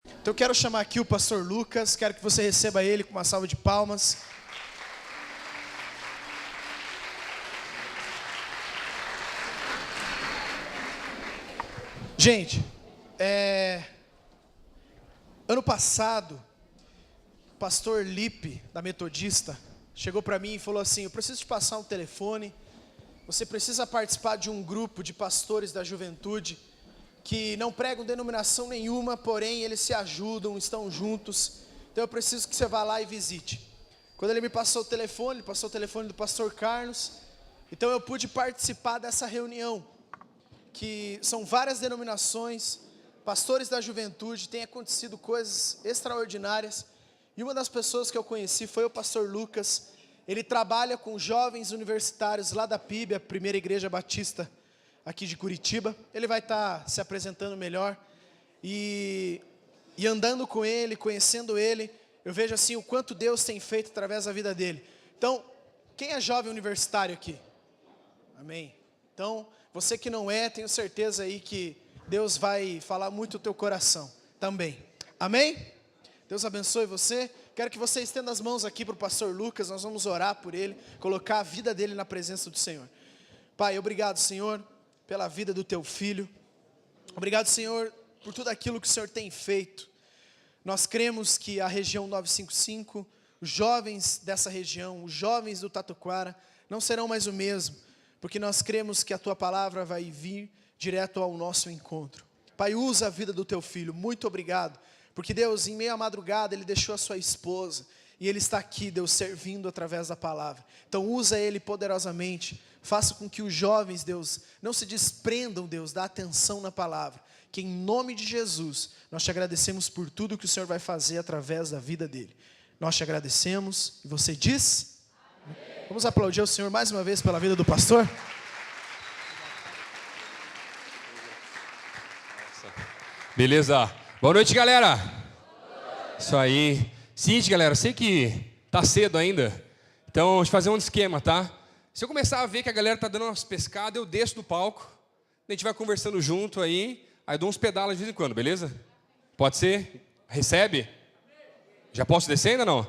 Então eu quero chamar aqui o pastor Lucas, quero que você receba ele com uma salva de palmas. Gente, ano passado, o pastor Lipe, da Metodista, chegou para mim e falou assim: eu preciso te passar um telefone, você precisa participar de um grupo de pastores da juventude, que não pregam denominação nenhuma, porém eles se ajudam, estão juntos, então eu preciso que você vá lá e visite. Quando ele me passou o telefone, ele passou o telefone do pastor Carlos, então eu pude participar dessa reunião, que são várias denominações, pastores da juventude, tem acontecido coisas extraordinárias, e uma das pessoas que eu conheci foi o pastor Lucas. Ele trabalha com jovens universitários lá da PIB, a Primeira Igreja Batista aqui de Curitiba. Ele vai estar se apresentando melhor, e andando com ele, conhecendo ele, eu vejo assim o quanto Deus tem feito através da vida dele. Então, quem é jovem universitário aqui? Amém? Então, você que não é, tenho certeza aí que Deus vai falar muito o teu coração também. Amém? Deus abençoe você. Quero que você estenda as mãos aqui para o pastor Lucas. Nós vamos orar por ele, colocar a vida dele na presença do Senhor. Pai, obrigado, Senhor, pela vida do teu filho. Obrigado, Senhor, por tudo aquilo que o Senhor tem feito. Nós cremos que a região 955, os jovens dessa região, os jovens do Tatuquara, não serão mais o mesmo, porque nós cremos que a tua palavra vai vir direto ao nosso encontro. Pai, usa a vida do teu filho. Muito obrigado, porque Deus, em meio à madrugada, ele deixou a sua esposa, e ele está aqui, Deus, servindo através da palavra. Então usa ele poderosamente, faça com que os jovens, Deus, não se desprendam, Deus, da atenção na palavra, que em nome de Jesus, nós te agradecemos por tudo que o Senhor vai fazer através da vida dele. Nós te agradecemos, e você diz? Amém. Vamos aplaudir ao Senhor mais uma vez pela vida do pastor? Beleza, boa noite, galera. Isso aí. Seguinte, galera, sei que tá cedo ainda, então deixa eu fazer um esquema, tá? Se eu começar a ver que a galera tá dando umas pescadas, eu desço do palco, a gente vai conversando junto aí dou uns pedalos de vez em quando, beleza? Pode ser? Recebe? Já posso descer ainda não?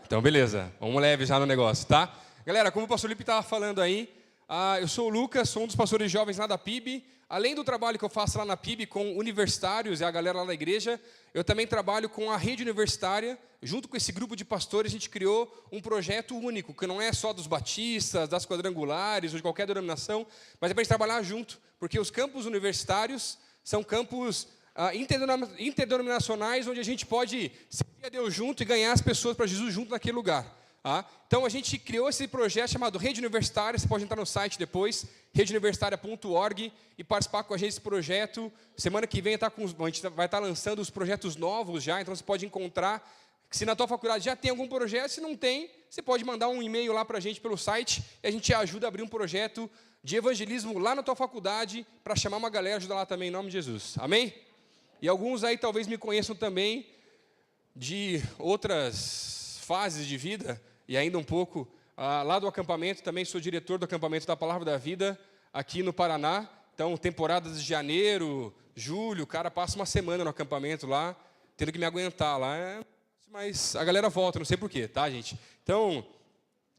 Então beleza, vamos leve já no negócio, tá? Galera, como o pastor Lipe estava falando aí, eu sou o Lucas, sou um dos pastores jovens lá da PIB. Além do trabalho que eu faço lá na PIB com universitários e a galera lá da igreja, eu também trabalho com a rede universitária. Junto com esse grupo de pastores, a gente criou um projeto único, que não é só dos batistas, das quadrangulares ou de qualquer denominação, mas é para a gente trabalhar junto, porque os campos universitários são campos interdenominacionais, onde a gente pode servir a Deus junto e ganhar as pessoas para Jesus junto naquele lugar. Então a gente criou esse projeto chamado Rede Universitária. Você pode entrar no site depois, redeuniversitaria.org, e participar com a gente desse projeto. Semana que vem a gente vai estar lançando os projetos novos já, então você pode encontrar. Se na tua faculdade já tem algum projeto, se não tem, você pode mandar um e-mail lá para a gente pelo site, e a gente te ajuda a abrir um projeto de evangelismo lá na tua faculdade, para chamar uma galera e ajudar lá também, em nome de Jesus. Amém? E alguns aí talvez me conheçam também de outras fases de vida, e ainda um pouco lá do acampamento. Também sou diretor do acampamento da Palavra da Vida, aqui no Paraná. Então, temporadas de janeiro, julho, o cara passa uma semana no acampamento lá, tendo que me aguentar lá. Mas a galera volta, não sei porquê, tá, gente? Então,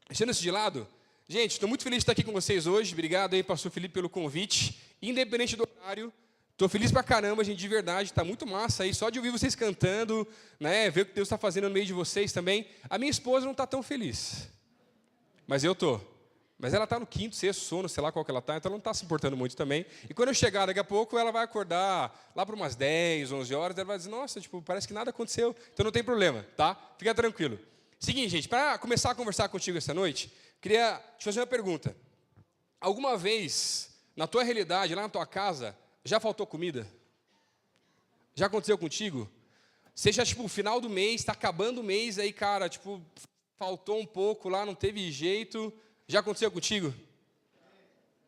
deixando isso de lado, gente, estou muito feliz de estar aqui com vocês hoje. Obrigado aí, pastor Felipe, pelo convite. Independente do horário, estou feliz pra caramba, gente, de verdade. Está muito massa aí, só de ouvir vocês cantando, né, ver o que Deus está fazendo no meio de vocês também. A minha esposa não está tão feliz, mas eu estou. Mas ela está no quinto, sexto sono, sei lá qual que ela está, então ela não está se importando muito também. E quando eu chegar daqui a pouco, ela vai acordar lá por umas 10, 11 horas, ela vai dizer, nossa, tipo, parece que nada aconteceu. Então não tem problema, tá? Fica tranquilo. Seguinte, gente, para começar a conversar contigo essa noite, queria te fazer uma pergunta. Alguma vez, na tua realidade, lá na tua casa, já faltou comida? Já aconteceu contigo? Seja, tipo, final do mês, está acabando o mês, aí, cara, tipo, faltou um pouco lá, não teve jeito. Já aconteceu contigo?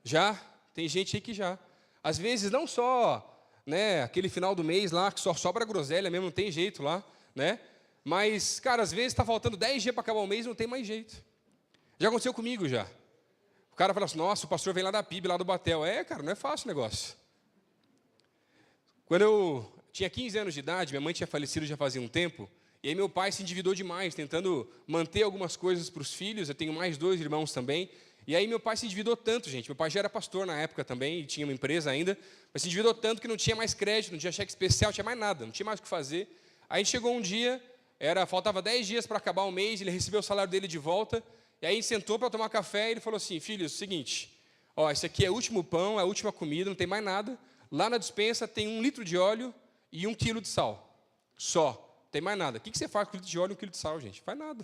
Já? Tem gente aí que já. Às vezes, não só, né, aquele final do mês lá, que só sobra groselha mesmo, não tem jeito lá, né? Mas, cara, às vezes está faltando 10 dias para acabar o mês e não tem mais jeito. Já aconteceu comigo já. O cara fala assim, nossa, o pastor vem lá da PIB, lá do Batel. Cara, não é fácil o negócio. Quando eu tinha 15 anos de idade, minha mãe tinha falecido já fazia um tempo, e aí meu pai se endividou demais, tentando manter algumas coisas para os filhos. Eu tenho mais 2 irmãos também. E aí meu pai se endividou tanto, gente. Meu pai já era pastor na época também, e tinha uma empresa ainda, mas se endividou tanto que não tinha mais crédito, não tinha cheque especial, não tinha mais nada, não tinha mais o que fazer. Aí chegou um dia, faltava 10 dias para acabar o mês, ele recebeu o salário dele de volta, e aí sentou para tomar café, e ele falou assim: filho, é o seguinte, esse aqui é o último pão, é a última comida, não tem mais nada. Lá na despensa tem 1 litro de óleo e 1 quilo de sal. Só, não tem mais nada. O que você faz com 1 litro de óleo e 1 quilo de sal, gente? Faz nada.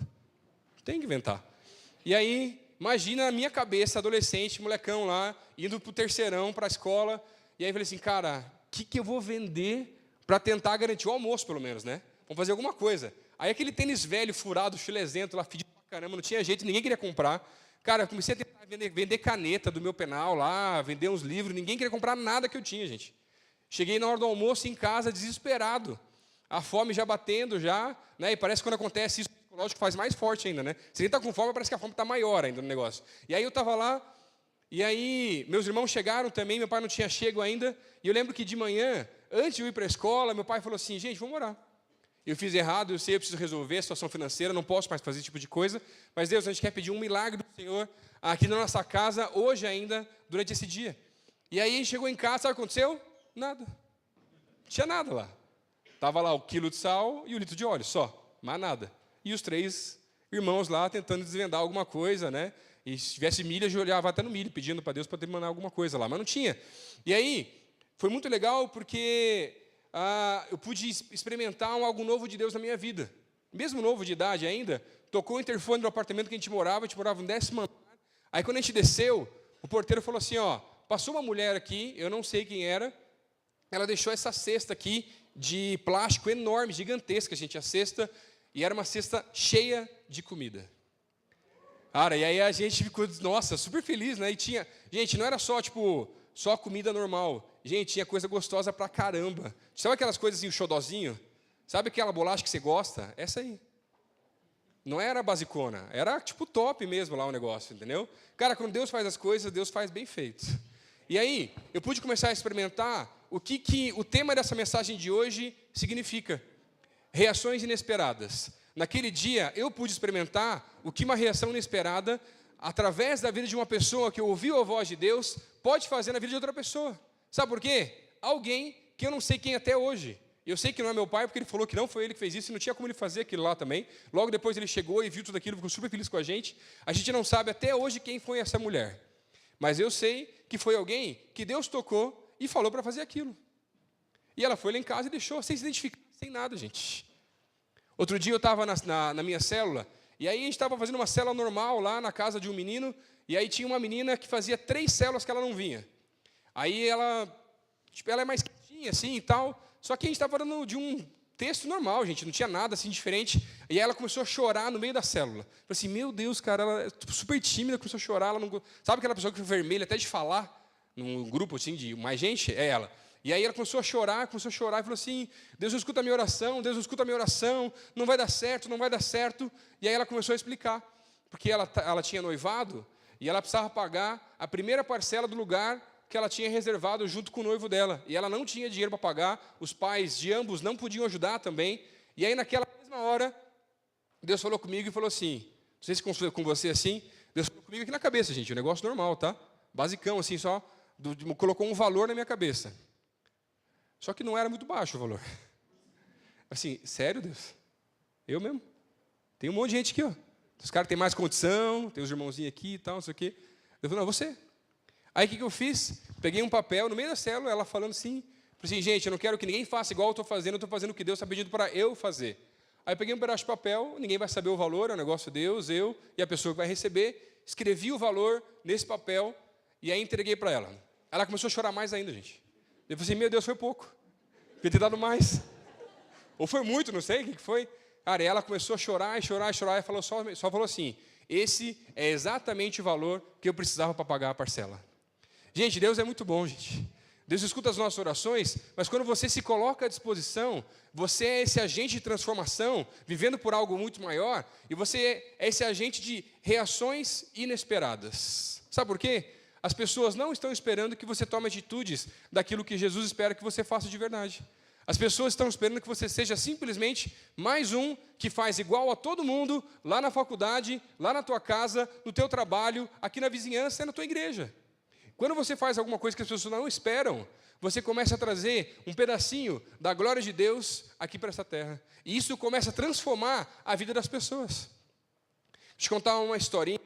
Tem que inventar. E aí, imagina a minha cabeça, adolescente, molecão lá, indo para o terceirão, para a escola. E aí eu falei assim: cara, o que eu vou vender para tentar garantir o almoço, pelo menos, né? Vamos fazer alguma coisa. Aí aquele tênis velho, furado, chulezento, lá, fedido pra caramba, não tinha jeito, ninguém queria comprar. Cara, eu comecei a tentar vender caneta do meu penal lá, vender uns livros, ninguém queria comprar nada que eu tinha, gente. Cheguei na hora do almoço em casa, desesperado. A fome já batendo, já, né? E parece que quando acontece isso, o psicológico faz mais forte ainda, né? Você nem está com fome, parece que a fome está maior ainda no negócio. E aí eu estava lá, e aí meus irmãos chegaram também, meu pai não tinha chego ainda, e eu lembro que de manhã, antes de eu ir para a escola, meu pai falou assim: gente, vamos orar. Eu fiz errado, eu sei, eu preciso resolver a situação financeira, não posso mais fazer esse tipo de coisa, mas Deus, a gente quer pedir um milagre do Senhor aqui na nossa casa, hoje ainda, durante esse dia. E aí a gente chegou em casa, sabe o que aconteceu? Nada. Não tinha nada lá. Estava lá o quilo de sal e o litro de óleo, só, mais nada. E os 3 irmãos lá tentando desvendar alguma coisa, né? E se tivesse milho, eu olhava até no milho, pedindo para Deus para ter mandar alguma coisa lá, mas não tinha. E aí, foi muito legal porque eu pude experimentar algo novo de Deus na minha vida. Mesmo novo de idade ainda, tocou o interfone do apartamento que a gente morava no 10º andar. Aí quando a gente desceu, o porteiro falou assim: passou uma mulher aqui, eu não sei quem era, ela deixou essa cesta aqui de plástico enorme, gigantesca, gente, a cesta, e era uma cesta cheia de comida. Cara, e aí a gente ficou, nossa, super feliz, né? E tinha, gente, não era só, só comida normal. Gente, tinha coisa gostosa pra caramba. Sabe aquelas coisas assim, o xodozinho? Sabe aquela bolacha que você gosta? Essa aí. Não era basicona, era top mesmo lá o negócio, entendeu? Cara, quando Deus faz as coisas, Deus faz bem feito. E aí, eu pude começar a experimentar o que o tema dessa mensagem de hoje significa. Reações inesperadas. Naquele dia, eu pude experimentar o que uma reação inesperada, através da vida de uma pessoa que ouviu a voz de Deus, pode fazer na vida de outra pessoa. Sabe por quê? Alguém que eu não sei quem até hoje. Eu sei que não é meu pai, porque ele falou que não foi ele que fez isso, e não tinha como ele fazer aquilo lá também. Logo depois ele chegou e viu tudo aquilo, ficou super feliz com a gente. A gente não sabe até hoje quem foi essa mulher. Mas eu sei que foi alguém que Deus tocou e falou para fazer aquilo. E ela foi lá em casa e deixou, sem se identificar, sem nada, gente. Outro dia eu estava na minha célula, e aí a gente estava fazendo uma célula normal lá na casa de um menino, e aí tinha uma menina que fazia 3 células que ela não vinha. Aí ela é mais quietinha assim e tal, só que a gente estava falando de um texto normal, gente, não tinha nada assim diferente. E aí ela começou a chorar no meio da célula. Falei assim: meu Deus, cara, ela é super tímida, começou a chorar. Ela não... Sabe aquela pessoa que fica vermelha até de falar, num grupo assim de mais gente? É ela. E aí ela começou a chorar e falou assim: Deus não escuta a minha oração, Deus não escuta a minha oração, não vai dar certo, não vai dar certo. E aí ela começou a explicar, porque ela tinha noivado e ela precisava pagar a primeira parcela do lugar que ela tinha reservado junto com o noivo dela. E ela não tinha dinheiro para pagar, os pais de ambos não podiam ajudar também. E aí naquela mesma hora, Deus falou comigo e falou assim, não sei se com você assim, Deus falou comigo aqui na cabeça, gente, um negócio normal, tá? Basicão, assim, só, colocou um valor na minha cabeça. Só que não era muito baixo o valor. Assim, sério, Deus? Eu mesmo? Tem um monte de gente aqui, ó. Os caras têm mais condição, tem os irmãozinhos aqui e tal, não sei o quê. Eu falei: não, você. Aí o que eu fiz? Peguei um papel no meio da célula, ela falando assim, falei assim: gente, eu não quero que ninguém faça igual eu estou fazendo o que Deus está pedindo para eu fazer. Aí eu peguei um pedaço de papel, ninguém vai saber o valor, é um negócio de Deus, eu e a pessoa que vai receber, escrevi o valor nesse papel e aí entreguei para ela. Ela começou a chorar mais ainda, gente. Eu falei assim: meu Deus, foi pouco, devia ter dado mais. Ou foi muito, não sei o que foi. Cara, e ela começou a chorar e falou, só falou assim: esse é exatamente o valor que eu precisava para pagar a parcela. Gente, Deus é muito bom, gente. Deus escuta as nossas orações, mas quando você se coloca à disposição, você é esse agente de transformação, vivendo por algo muito maior, e você é esse agente de reações inesperadas. Sabe por quê? As pessoas não estão esperando que você tome atitudes daquilo que Jesus espera que você faça de verdade. As pessoas estão esperando que você seja simplesmente mais um que faz igual a todo mundo, lá na faculdade, lá na tua casa, no teu trabalho, aqui na vizinhança e na tua igreja. Quando você faz alguma coisa que as pessoas não esperam, você começa a trazer um pedacinho da glória de Deus aqui para essa terra. E isso começa a transformar a vida das pessoas. Deixa eu contar uma historinha.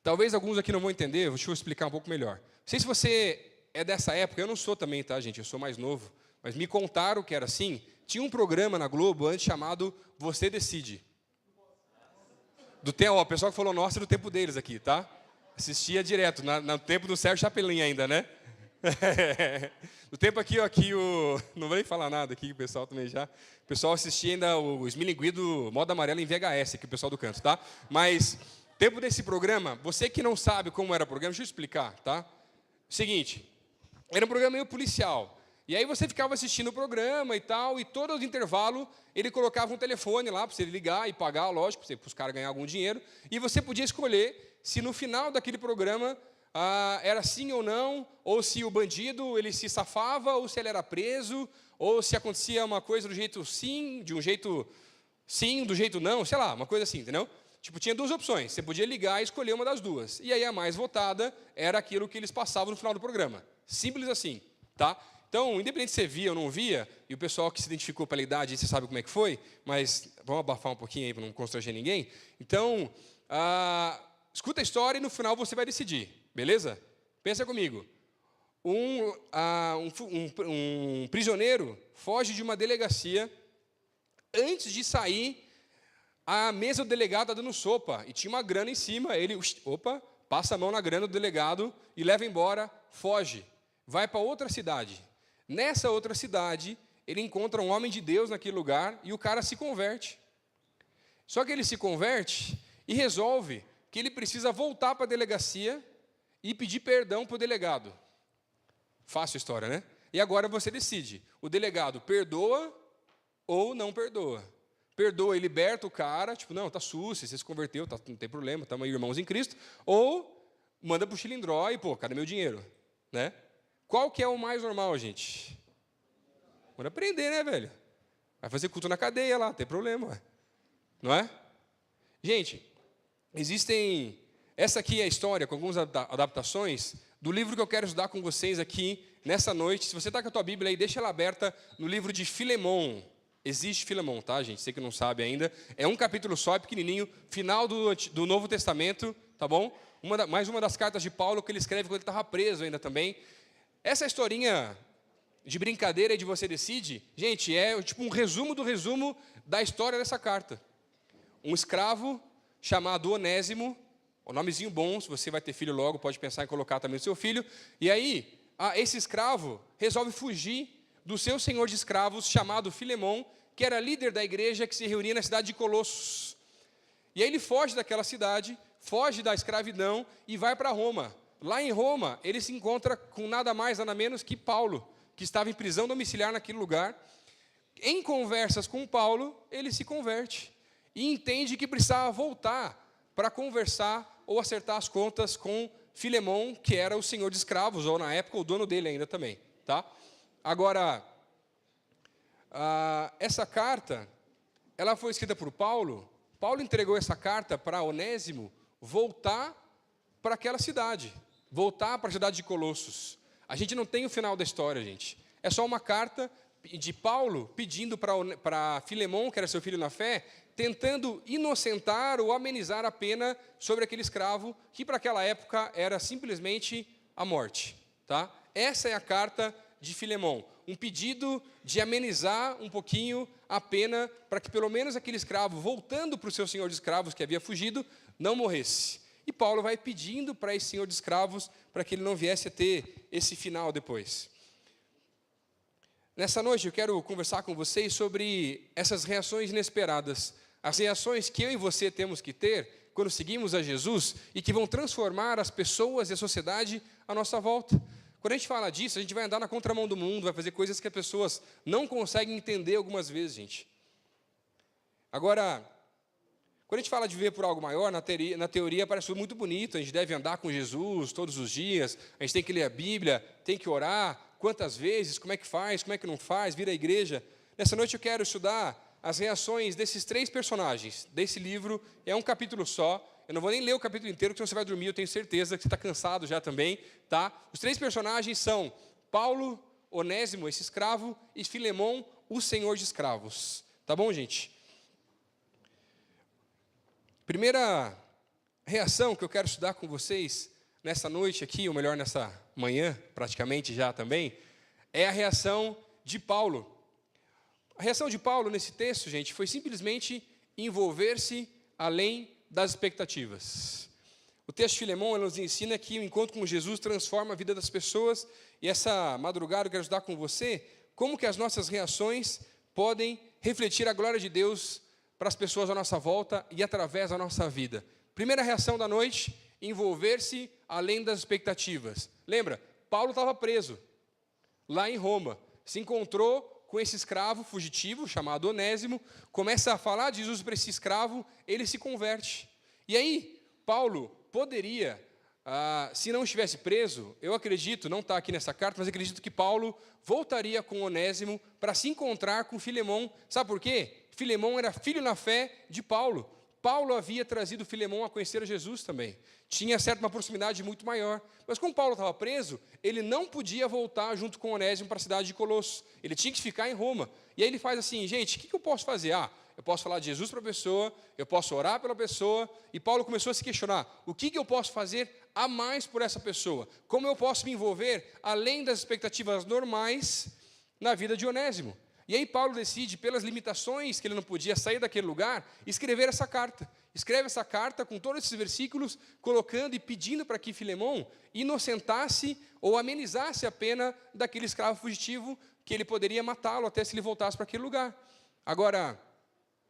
Talvez alguns aqui não vão entender, deixa eu explicar um pouco melhor. Não sei se você é dessa época, eu não sou também, tá, gente? Eu sou mais novo. Mas me contaram que era assim. Tinha um programa na Globo antes chamado Você Decide. O pessoal que falou nossa, do tempo deles aqui, tá? Assistia direto, no tempo do Sérgio Chapelin ainda, né? No tempo aqui não vou nem falar nada aqui, o pessoal também já. O pessoal assistia ainda o Esmilinguí do Moda Amarela em VHS, que o pessoal do canto, tá? Mas, tempo desse programa, você que não sabe como era o programa, deixa eu explicar, tá? Seguinte, era um programa meio policial. E aí você ficava assistindo o programa e tal, e todo intervalo ele colocava um telefone lá para você ligar e pagar, lógico, para os caras ganhar algum dinheiro, e você podia escolher se no final daquele programa era sim ou não, ou se o bandido ele se safava, ou se ele era preso, ou se acontecia uma coisa do jeito sim, de um jeito sim, do jeito não, sei lá, uma coisa assim, entendeu? Tipo, tinha duas opções, você podia ligar e escolher uma das duas. E aí a mais votada era aquilo que eles passavam no final do programa. Simples assim, tá? Então, independente se você via ou não via, e o pessoal que se identificou pela idade, você sabe como é que foi, mas vamos abafar um pouquinho aí para não constranger ninguém. Então, escuta a história e no final você vai decidir, beleza? Pensa comigo. Um prisioneiro foge de uma delegacia. Antes de sair, a mesa do delegado está dando sopa, e tinha uma grana em cima. Ele, passa a mão na grana do delegado e leva embora, foge. Vai para outra cidade. Nessa outra cidade, ele encontra um homem de Deus naquele lugar e o cara se converte. Só que ele se converte e resolve que ele precisa voltar para a delegacia e pedir perdão para o delegado. Fácil a história, né? E agora você decide. O delegado perdoa ou não perdoa. Perdoa e liberta o cara, tipo, não, tá sucio, você se converteu, tá, não tem problema, estamos aí irmãos em Cristo. Ou manda para o chilindró e, cadê meu dinheiro? Né? Qual que é o mais normal, gente? Manda prender, né, velho? Vai fazer culto na cadeia lá, não tem problema, ué. Não é? Gente, existem... Essa aqui é a história, com algumas adaptações, do livro que eu quero estudar com vocês aqui, nessa noite. Se você está com a tua Bíblia aí, deixa ela aberta no livro de Filemão. Existe Filemão, tá, gente? Você que não sabe ainda. É um capítulo só, é pequenininho, final do Novo Testamento, tá bom? Mais uma das cartas de Paulo que ele escreve quando ele estava preso ainda também. Essa historinha de brincadeira e de você decide, gente, é tipo um resumo do resumo da história dessa carta. Um escravo chamado Onésimo, um nomezinho bom, se você vai ter filho logo, pode pensar em colocar também o seu filho. E aí, esse escravo resolve fugir do seu senhor de escravos, chamado Filemão, que era líder da igreja que se reunia na cidade de Colossos. E aí ele foge daquela cidade, foge da escravidão e vai para Roma. Lá em Roma, ele se encontra com nada mais, nada menos que Paulo, que estava em prisão domiciliar naquele lugar. Em conversas com Paulo, ele se converte e entende que precisava voltar para conversar ou acertar as contas com Filemão, que era o senhor de escravos, ou na época o dono dele ainda também. Tá? Agora, essa carta, ela foi escrita por Paulo. Paulo entregou essa carta para Onésimo voltar para aquela cidade, voltar para a cidade de Colossos. A gente não tem o final da história, gente. É só uma carta de Paulo pedindo para Filemão, que era seu filho na fé, tentando inocentar ou amenizar a pena sobre aquele escravo, que para aquela época era simplesmente a morte. Tá? Essa é a carta de Filemão. Um pedido de amenizar um pouquinho a pena para que pelo menos aquele escravo, voltando para o seu senhor de escravos que havia fugido, não morresse. E Paulo vai pedindo para esse senhor de escravos para que ele não viesse a ter esse final depois. Nessa noite eu quero conversar com vocês sobre essas reações inesperadas. As reações que eu e você temos que ter quando seguimos a Jesus e que vão transformar as pessoas e a sociedade à nossa volta. Quando a gente fala disso, a gente vai andar na contramão do mundo, vai fazer coisas que as pessoas não conseguem entender algumas vezes, gente. Agora, quando a gente fala de viver por algo maior, na teoria parece tudo muito bonito, a gente deve andar com Jesus todos os dias, a gente tem que ler a Bíblia, tem que orar, quantas vezes, como é que faz, como é que não faz, vir à igreja. Nessa noite eu quero estudar as reações desses 3 personagens desse livro. É um capítulo só. Eu não vou nem ler o capítulo inteiro, porque senão você vai dormir, eu tenho certeza que você está cansado já também, tá? Os 3 personagens são Paulo, Onésimo, esse escravo, e Filemão, o senhor de escravos. Tá bom, gente? Primeira reação que eu quero estudar com vocês nessa noite aqui, ou melhor, nessa manhã, praticamente já também, é a reação de Paulo. A reação de Paulo nesse texto, gente, foi simplesmente envolver-se além das expectativas. O texto de Filemão nos ensina que o encontro com Jesus transforma a vida das pessoas, e essa madrugada eu quero estudar com você como que as nossas reações podem refletir a glória de Deus para as pessoas à nossa volta e através da nossa vida. Primeira reação da noite, envolver-se além das expectativas. Lembra, Paulo estava preso lá em Roma, se encontrou com esse escravo fugitivo chamado Onésimo, começa a falar de Jesus para esse escravo, ele se converte. E aí, Paulo poderia, se não estivesse preso, eu acredito, não está aqui nessa carta, mas acredito que Paulo voltaria com Onésimo para se encontrar com Filemão. Sabe por quê? Filemão era filho na fé de Paulo. Paulo havia trazido Filemão a conhecer a Jesus também. Tinha certa uma proximidade muito maior. Mas como Paulo estava preso, ele não podia voltar junto com Onésimo para a cidade de Colossos. Ele tinha que ficar em Roma. E aí ele faz assim, gente, o que eu posso fazer? Eu posso falar de Jesus para a pessoa, eu posso orar pela pessoa. E Paulo começou a se questionar, o que eu posso fazer a mais por essa pessoa? Como eu posso me envolver além das expectativas normais na vida de Onésimo? E aí Paulo decide, pelas limitações que ele não podia sair daquele lugar, escrever essa carta. Escreve essa carta com todos esses versículos, colocando e pedindo para que Filemão inocentasse ou amenizasse a pena daquele escravo fugitivo, que ele poderia matá-lo até se ele voltasse para aquele lugar. Agora,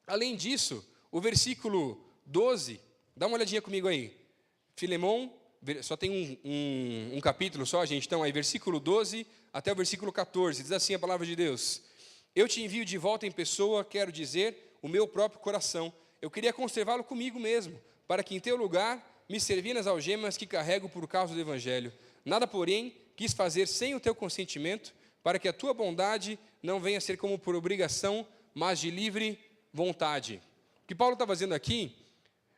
além disso, o versículo 12, dá uma olhadinha comigo aí. Filemão, só tem um capítulo só, gente, então aí versículo 12 até o versículo 14, diz assim a palavra de Deus. Eu te envio de volta em pessoa, quero dizer, o meu próprio coração. Eu queria conservá-lo comigo mesmo, para que em teu lugar me servir nas algemas que carrego por causa do Evangelho. Nada, porém, quis fazer sem o teu consentimento, para que a tua bondade não venha a ser como por obrigação, mas de livre vontade. O que Paulo está fazendo aqui,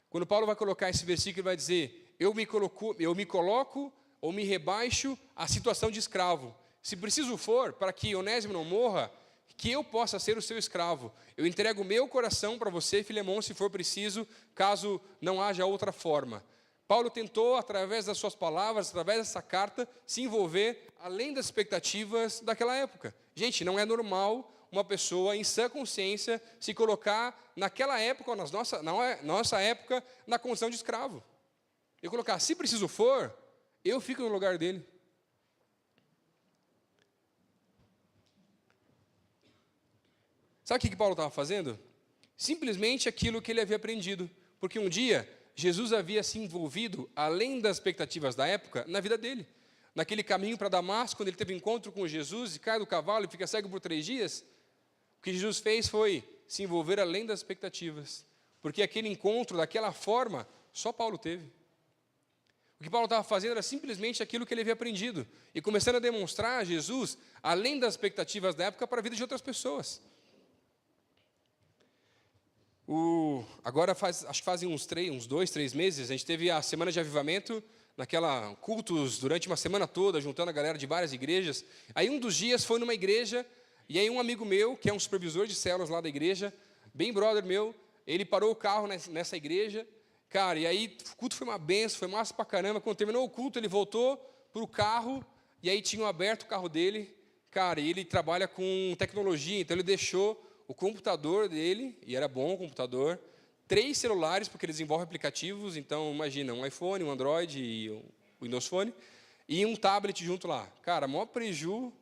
quando Paulo vai colocar esse versículo, ele vai dizer, eu me coloco ou me rebaixo à situação de escravo. Se preciso for, para que Onésimo não morra, que eu possa ser o seu escravo. Eu entrego o meu coração para você, Filemão, se for preciso, caso não haja outra forma. Paulo tentou, através das suas palavras, através dessa carta, se envolver além das expectativas daquela época. Gente, não é normal uma pessoa em sã consciência se colocar naquela época, na nossa época, na condição de escravo. Eu colocar, se preciso for, eu fico no lugar dele. Sabe o que Paulo estava fazendo? Simplesmente aquilo que ele havia aprendido. Porque um dia, Jesus havia se envolvido, além das expectativas da época, na vida dele. Naquele caminho para Damasco, quando ele teve encontro com Jesus e cai do cavalo e fica cego por 3 dias, o que Jesus fez foi se envolver além das expectativas. Porque aquele encontro, daquela forma, só Paulo teve. O que Paulo estava fazendo era simplesmente aquilo que ele havia aprendido. E começando a demonstrar a Jesus, além das expectativas da época, para a vida de outras pessoas. Agora acho que fazem uns 2, 3 meses, a gente teve a semana de avivamento, cultos durante uma semana toda, juntando a galera de várias igrejas. Aí um dos dias foi numa igreja, e aí um amigo meu, que é um supervisor de células lá da igreja, bem brother meu, ele parou o carro nessa igreja, cara, e aí o culto foi uma benção, foi massa pra caramba. Quando terminou o culto, ele voltou pro carro, e aí tinham aberto o carro dele, cara, e ele trabalha com tecnologia, então ele deixou o computador dele, e era bom o computador, 3 celulares, porque eles desenvolvem aplicativos, então imagina, um iPhone, um Android e um Windows Phone, e um tablet junto lá. Cara, maior preju,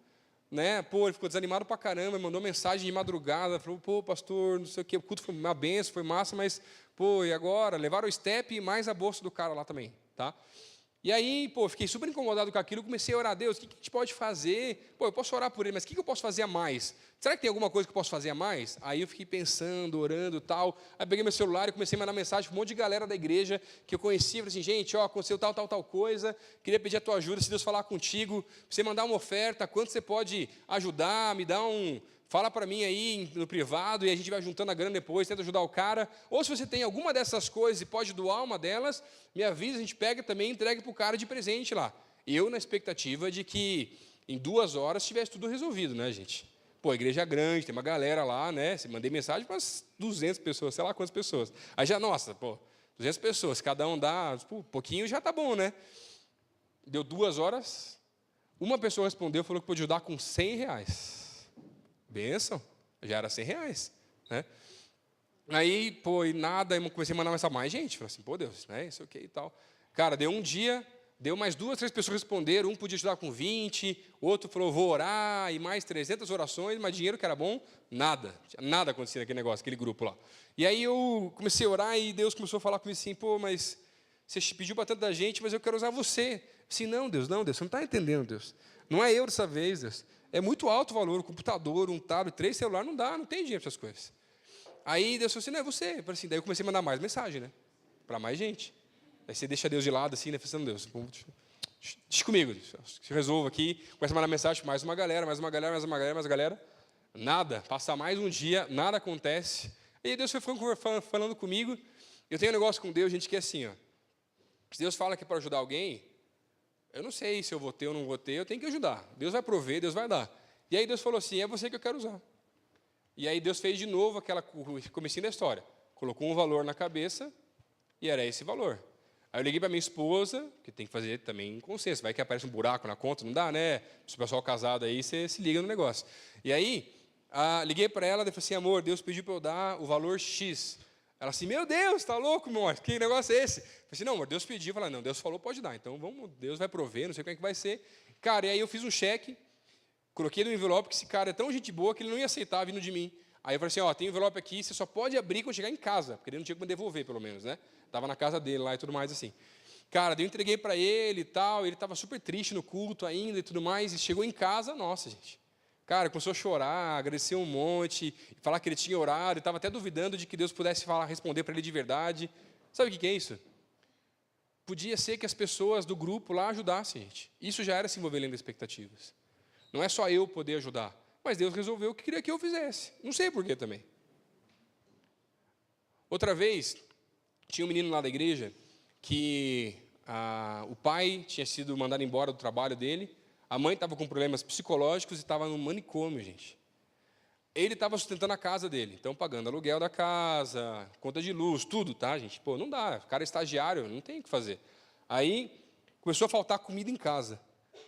né? Pô, ele ficou desanimado pra caramba, mandou mensagem de madrugada, falou, pô, pastor, não sei o quê, o culto foi uma benção, foi massa, mas, pô, e agora? Levaram o step e mais a bolsa do cara lá também, tá? E aí, pô, fiquei super incomodado com aquilo, comecei a orar a Deus, o que a gente pode fazer? Pô, eu posso orar por ele, mas o que eu posso fazer a mais? Será que tem alguma coisa que eu posso fazer a mais? Aí eu fiquei pensando, orando e tal, aí peguei meu celular e comecei a mandar mensagem para um monte de galera da igreja que eu conhecia, falei assim, gente, ó, aconteceu tal coisa, queria pedir a tua ajuda, se Deus falar contigo, pra você mandar uma oferta, quanto você pode ajudar, me dá fala para mim aí no privado e a gente vai juntando a grana depois, tenta ajudar o cara. Ou se você tem alguma dessas coisas e pode doar uma delas, me avisa, a gente pega também e entrega para o cara de presente lá. Eu na expectativa de que em 2 horas tivesse tudo resolvido, né, gente? Pô, a igreja é grande, tem uma galera lá, né? Mandei mensagem para umas 200 pessoas, sei lá quantas pessoas. Aí já, nossa, pô, 200 pessoas, cada um dá um pouquinho, já tá bom, né? Deu 2 horas, uma pessoa respondeu, falou que podia ajudar com R$100. Bênção, já era R$100, né? Aí, pô, e nada, eu comecei a mandar mensagem mais gente, falei assim, pô, Deus, né, isso aqui e tal. Cara, deu um dia, deu mais 2, 3 pessoas responderam, um podia ajudar com 20, outro falou, vou orar, e mais 300 orações, mas dinheiro que era bom, nada, nada acontecia naquele negócio, aquele grupo lá. E aí eu comecei a orar e Deus começou a falar comigo assim, pô, mas você pediu para tanta gente, mas eu quero usar você. Assim, não, Deus, você não está entendendo, Deus. Não é eu dessa vez, Deus. É muito alto o valor, um computador, um tablet, 3 celulares, não dá, não tem dinheiro para essas coisas. Aí Deus falou assim, não, é você. Eu falei assim, daí eu comecei a mandar mais mensagem, né? Para mais gente. Aí você deixa Deus de lado, assim, né? Pensando, Deus, deixa comigo, se resolva aqui. Começa a mandar mensagem para mais uma galera, mais uma galera, mais uma galera, mais uma galera. Nada, passa mais um dia, nada acontece. Aí Deus foi falando comigo. Eu tenho um negócio com Deus, gente, que é assim, ó. Se Deus fala que é para ajudar alguém, eu não sei se eu vou ter ou não vou ter, eu tenho que ajudar. Deus vai prover, Deus vai dar. E aí Deus falou assim, é você que eu quero usar. E aí Deus fez de novo aquela comecinho da história. Colocou um valor na cabeça e era esse valor. Aí eu liguei para minha esposa, que tem que fazer também consenso. Vai que aparece um buraco na conta, não dá, né? Se o pessoal casado aí, você se liga no negócio. E aí, liguei para ela e falei assim, amor, Deus pediu para eu dar o valor X. Ela assim, meu Deus, está louco, amor? Que negócio é esse? Eu falei assim, não, amor, Deus pediu. Eu falei, não, Deus falou, pode dar. Então, vamos, Deus vai prover, não sei como é que vai ser. Cara, e aí eu fiz um cheque, coloquei no envelope, que esse cara é tão gente boa que ele não ia aceitar vindo de mim. Aí eu falei assim, ó, tem um envelope aqui, você só pode abrir quando chegar em casa, porque ele não tinha como devolver, pelo menos, né? Estava na casa dele lá e tudo mais, assim. Cara, daí eu entreguei para ele e tal, ele estava super triste no culto ainda e tudo mais, e chegou em casa, nossa, gente. Cara, começou a chorar, agradecer um monte, falar que ele tinha orado, estava até duvidando de que Deus pudesse responder para ele de verdade. Sabe o que é isso? Podia ser que as pessoas do grupo lá ajudassem, gente. Isso já era se envolver além das expectativas. Não é só eu poder ajudar, mas Deus resolveu o que queria que eu fizesse. Não sei porquê também. Outra vez, tinha um menino lá da igreja que o pai tinha sido mandado embora do trabalho dele, a mãe estava com problemas psicológicos e estava no manicômio, gente. Ele estava sustentando a casa dele, então pagando aluguel da casa, conta de luz, tudo, tá, gente? Pô, não dá, o cara é estagiário, não tem o que fazer. Aí começou a faltar comida em casa.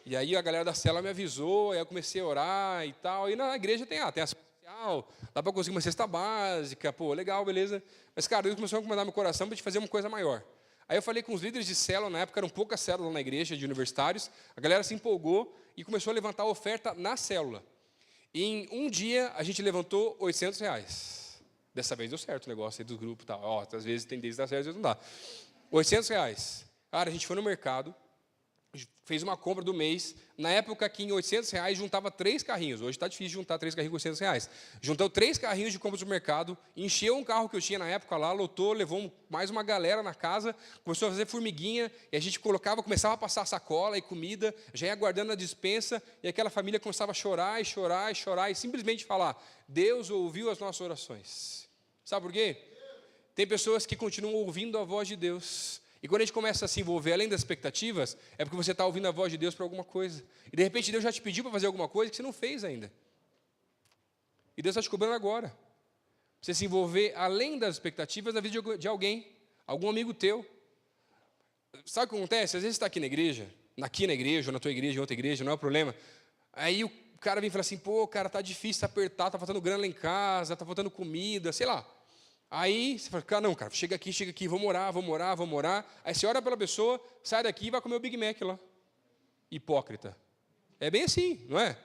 E aí a galera da cela me avisou, aí eu comecei a orar e tal. E na igreja tem a social, dá para conseguir uma cesta básica, pô, legal, beleza. Mas, cara, Deus começou a incomodar meu coração para a gente fazer uma coisa maior. Aí eu falei com os líderes de célula, na época eram poucas células na igreja de universitários, a galera se empolgou e começou a levantar a oferta na célula. E em um dia a gente levantou R$800. Dessa vez deu certo o negócio aí do grupo e tal. Ó, às vezes tem vezes dá certo, às vezes não dá. R$800. Cara, a gente foi no mercado, fez uma compra do mês, na época que em R$800 juntava 3 carrinhos, hoje está difícil juntar 3 carrinhos com R$800, juntou 3 carrinhos de compra do mercado, encheu um carro que eu tinha na época lá, lotou, levou mais uma galera na casa, começou a fazer formiguinha, e a gente começava a passar sacola e comida, já ia guardando na despensa, e aquela família começava a chorar, e chorar, e chorar, e simplesmente falar, Deus ouviu as nossas orações. Sabe por quê? Tem pessoas que continuam ouvindo a voz de Deus. E quando a gente começa a se envolver além das expectativas, é porque você está ouvindo a voz de Deus para alguma coisa. E de repente Deus já te pediu para fazer alguma coisa que você não fez ainda. E Deus está te cobrando agora. Você se envolver além das expectativas da vida de alguém, algum amigo teu. Sabe o que acontece? Às vezes você está aqui na igreja, ou na tua igreja, em outra igreja, não é o problema. Aí o cara vem e fala assim, pô, cara, está difícil, está apertado, está faltando grana lá em casa, está faltando comida, sei lá. Aí você fala, cara, não, cara, chega aqui, vamos orar. Aí você ora pela pessoa, sai daqui e vai comer o Big Mac lá. Hipócrita. É bem assim, não é?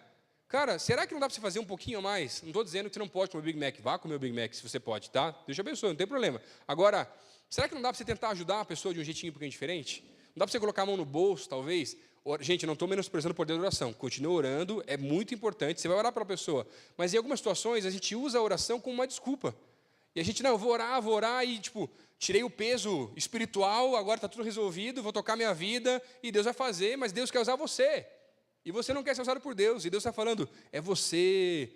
Cara, será que não dá para você fazer um pouquinho a mais? Não estou dizendo que você não pode comer o Big Mac. Vá comer o Big Mac se você pode, tá? Deus te abençoe, não tem problema. Agora, será que não dá para você tentar ajudar a pessoa de um jeitinho um pouquinho diferente? Não dá para você colocar a mão no bolso, talvez. Gente, não estou menosprezando o poder da oração. Continua orando, é muito importante. Você vai orar pela pessoa. Mas em algumas situações, a gente usa a oração como uma desculpa. E a gente, não, vou orar e, tirei o peso espiritual, agora está tudo resolvido, vou tocar minha vida, e Deus vai fazer, mas Deus quer usar você. E você não quer ser usado por Deus. E Deus está falando, é você,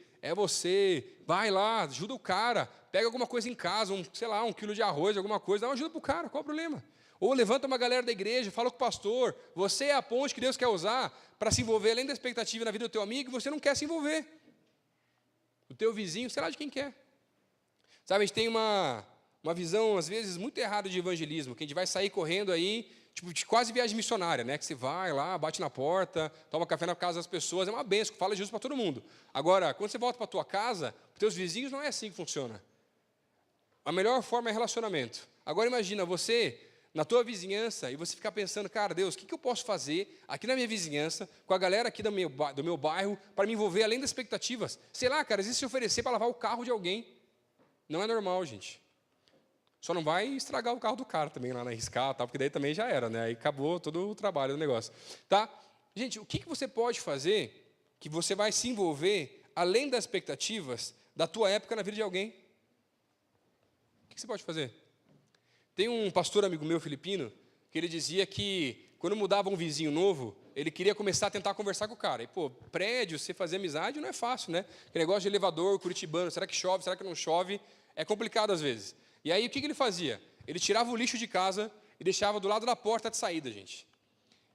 vai lá, ajuda o cara, pega alguma coisa em casa, 1 quilo de arroz, alguma coisa, dá uma ajuda para o cara, qual o problema? Ou levanta uma galera da igreja, fala com o pastor, você é a ponte que Deus quer usar para se envolver além da expectativa na vida do teu amigo, e você não quer se envolver. O teu vizinho, sei lá de quem quer. Sabe, a gente tem uma visão, às vezes, muito errada de evangelismo, que a gente vai sair correndo aí, de quase viagem missionária, né? Que você vai lá, bate na porta, toma café na casa das pessoas, é uma bênção, fala Jesus para todo mundo. Agora, quando você volta para a tua casa, para os teus vizinhos, não é assim que funciona. A melhor forma é relacionamento. Agora, imagina você na tua vizinhança e você ficar pensando, cara, Deus, o que eu posso fazer aqui na minha vizinhança, com a galera aqui do meu bairro, para me envolver além das expectativas? Sei lá, cara, às vezes se oferecer para lavar o carro de alguém. Não é normal, gente. Só não vai estragar o carro do cara também lá na riscar, tá? Porque daí também já era, né? Aí acabou todo o trabalho do negócio. Tá? Gente, o que você pode fazer que você vai se envolver além das expectativas da tua época na vida de alguém? O que você pode fazer? Tem um pastor amigo meu, filipino, que ele dizia que quando mudava um vizinho novo, ele queria começar a tentar conversar com o cara. E, prédio, você fazer amizade não é fácil, né? Aquele negócio de elevador, curitibano, será que chove, será que não chove? É complicado às vezes. E aí, o que ele fazia? Ele tirava o lixo de casa e deixava do lado da porta de saída, gente.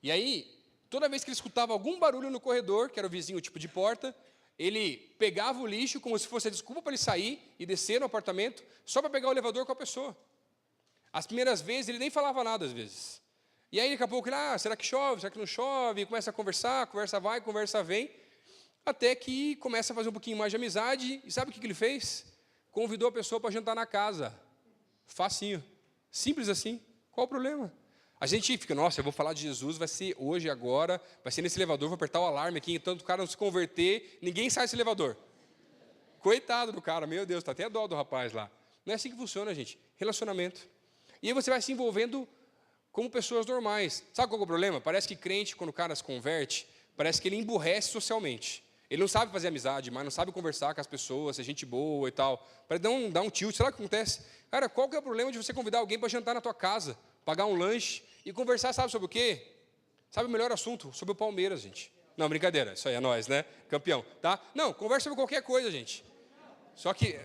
E aí, toda vez que ele escutava algum barulho no corredor, que era o vizinho tipo de porta, ele pegava o lixo como se fosse a desculpa para ele sair e descer no apartamento, só para pegar o elevador com a pessoa. As primeiras vezes, ele nem falava nada, às vezes. E aí, daqui a pouco, ele, será que chove, será que não chove? E começa a conversar, conversa vai, conversa vem, até que começa a fazer um pouquinho mais de amizade. E sabe o que ele fez? Convidou a pessoa para jantar na casa. Facinho. Simples assim. Qual o problema? A gente fica, nossa, eu vou falar de Jesus, vai ser hoje, agora, vai ser nesse elevador, vou apertar o alarme aqui, tanto o cara não se converter, ninguém sai desse elevador. Coitado do cara, meu Deus, tá até a dó do rapaz lá. Não é assim que funciona, gente. Relacionamento. E aí você vai se envolvendo como pessoas normais. Sabe qual é o problema? Parece que crente, quando o cara se converte, parece que ele emburrece socialmente. Ele não sabe fazer amizade, mas não sabe conversar com as pessoas, ser gente boa e tal. Parece dar um tilt. Será que acontece? Cara, qual que é o problema de você convidar alguém para jantar na tua casa, pagar um lanche e conversar, sabe sobre o quê? Sabe o melhor assunto? Sobre o Palmeiras, gente. Não, brincadeira, isso aí é nós, né? Campeão, tá? Não, conversa sobre qualquer coisa, gente. Só que,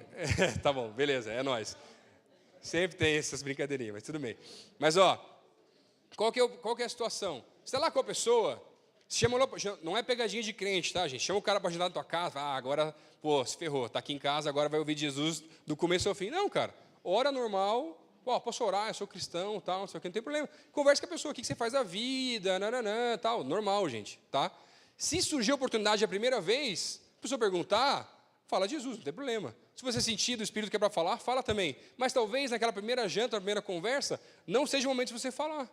tá bom, beleza, é nós. Sempre tem essas brincadeirinhas, mas tudo bem. Mas, qual que é a situação? Você está lá com a pessoa, não é pegadinha de crente, tá, gente? Chama o cara para ajudar na tua casa, agora, se ferrou, está aqui em casa, agora vai ouvir Jesus do começo ao fim. Não, cara, ora normal, posso orar, eu sou cristão, tal, não sei o que, não tem problema. Conversa com a pessoa, o que você faz da vida, tal, normal, gente, tá? Se surgir a oportunidade a primeira vez, a pessoa perguntar, fala de Jesus, não tem problema. Se você sentir do Espírito que é para falar, fala também. Mas talvez naquela primeira janta, na primeira conversa, não seja o momento de você falar.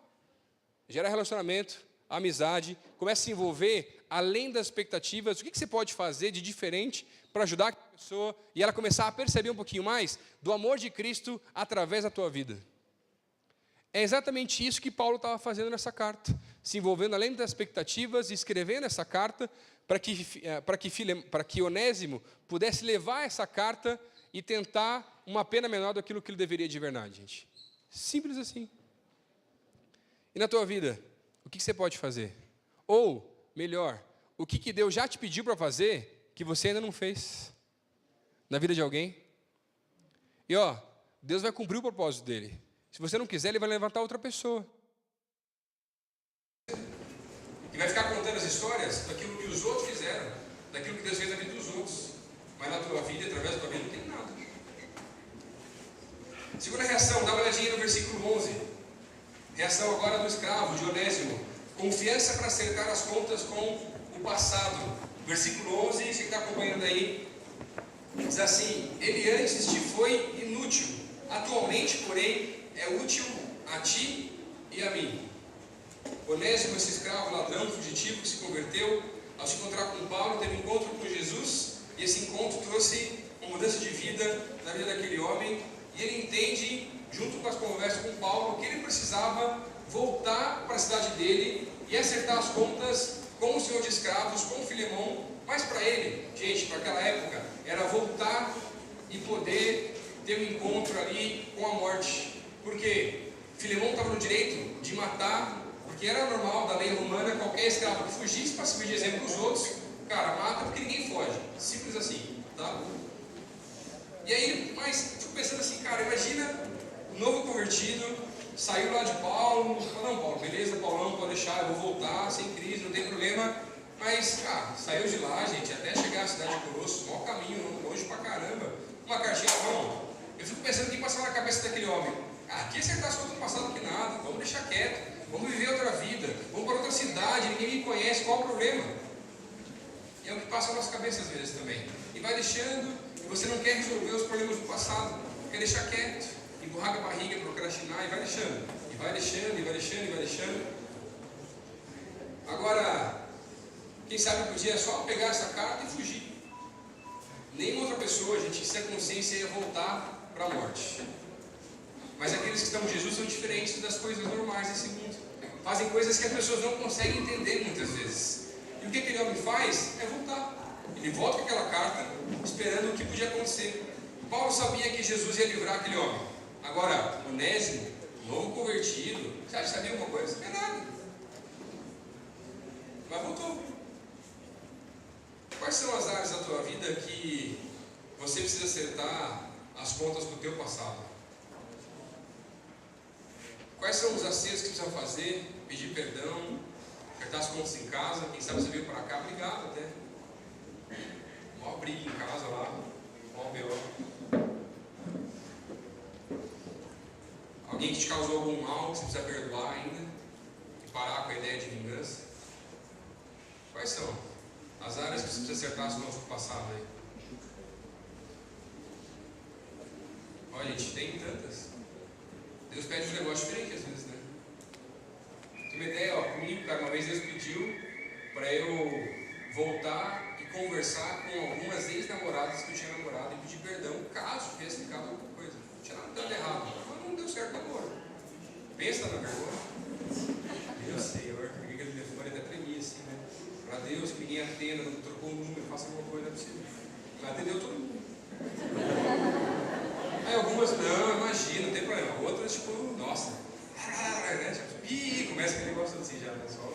Gera relacionamento, amizade, comece a se envolver além das expectativas. O que você pode fazer de diferente para ajudar a pessoa e ela começar a perceber um pouquinho mais do amor de Cristo através da tua vida? É exatamente isso que Paulo estava fazendo nessa carta, se envolvendo além das expectativas e escrevendo essa carta para que Onésimo pudesse levar essa carta e tentar uma pena menor daquilo que ele deveria de verdade, gente. Simples assim. E na tua vida, o que você pode fazer? Ou, melhor, o que Deus já te pediu para fazer que você ainda não fez na vida de alguém? E Deus vai cumprir o propósito dele. Se você não quiser, ele vai levantar outra pessoa. E vai ficar contando as histórias daquilo que os outros fizeram, daquilo que Deus fez na vida dos outros. Mas na tua vida, através da tua vida, não tem nada. Segunda reação, dá uma olhadinha no versículo 11. Reação agora do escravo, de Onésimo. Confiança para acertar as contas com o passado. Versículo 11, você que está acompanhando aí, diz assim: ele antes te foi inútil, atualmente, porém, é útil a ti e a mim. Onésimo, esse escravo, ladrão, fugitivo que se converteu, ao se encontrar com Paulo, teve um encontro com Jesus, e esse encontro trouxe uma mudança de vida na vida daquele homem, e ele entende, junto com as conversas com Paulo, que ele precisava voltar para a cidade dele e acertar as contas com o senhor de escravos, com Filemão. Mas para ele, gente, para aquela época, era voltar e poder ter um encontro ali com a morte. Porque Filemão estava no direito de matar, porque era normal da lei romana, qualquer escravo que fugisse para servir de exemplo para os outros, cara, mata porque ninguém foge. Simples assim, tá? E aí, mas fico pensando assim, cara, imagina o novo convertido, saiu lá de Paulo, falou, não, Paulo, beleza, Paulão, pode deixar, eu vou voltar, sem crise, não tem problema. Mas, cara, saiu de lá, gente, até chegar à cidade de Coroço, maior caminho, longe pra caramba. Uma cartinha, não. Eu fico pensando o que passava na cabeça daquele homem. Aqui acertar as coisas do passado que nada, vamos deixar quieto, vamos viver outra vida, vamos para outra cidade, ninguém me conhece, qual o problema? E é o que passa na nossa cabeça às vezes também. E vai deixando, e você não quer resolver os problemas do passado, quer deixar quieto, empurrar com a barriga, procrastinar, e vai deixando, e vai deixando, e vai deixando, e vai deixando. Agora, quem sabe podia só pegar essa carta e fugir. Nenhuma outra pessoa, gente, se a consciência ia voltar para a morte. Mas aqueles que estão com Jesus são diferentes das coisas normais desse mundo. Fazem coisas que as pessoas não conseguem entender muitas vezes. E o que aquele homem faz é voltar. Ele volta com aquela carta, esperando o que podia acontecer. Paulo sabia que Jesus ia livrar aquele homem. Agora, Onésimo, novo convertido, você acha que sabia alguma coisa? Não é nada. Mas voltou. Quais são as áreas da tua vida que você precisa acertar as contas com o teu passado? Quais são os acertos que você precisa fazer? Pedir perdão, acertar as contas em casa. Quem sabe você veio para cá brigado até. Mó briga em casa lá, mó B.O. Alguém que te causou algum mal que você precisa perdoar ainda e parar com a ideia de vingança. Quais são as áreas que você precisa acertar as contas do passado aí? Olha, gente, tem tantas. Deus pede um negócio diferente às vezes, né? Tem uma ideia, ó, comigo, cara, uma vez Deus pediu para eu voltar e conversar com algumas ex-namoradas que eu tinha namorado e pedir perdão caso tivesse ficado alguma coisa. Não tinha nada dado errado, mas não deu certo agora. Pensa na vergonha. Meu Senhor, porque aquele telefone até tremia assim, né? Para Deus que ninguém atenda, não trocou o número, faça alguma coisa, não é possível. Mas atendeu todo mundo. Aí algumas, não, imagina, não tem problema. Outras, tipo, nossa, né? Ih, começa aquele negócio assim já, né? Só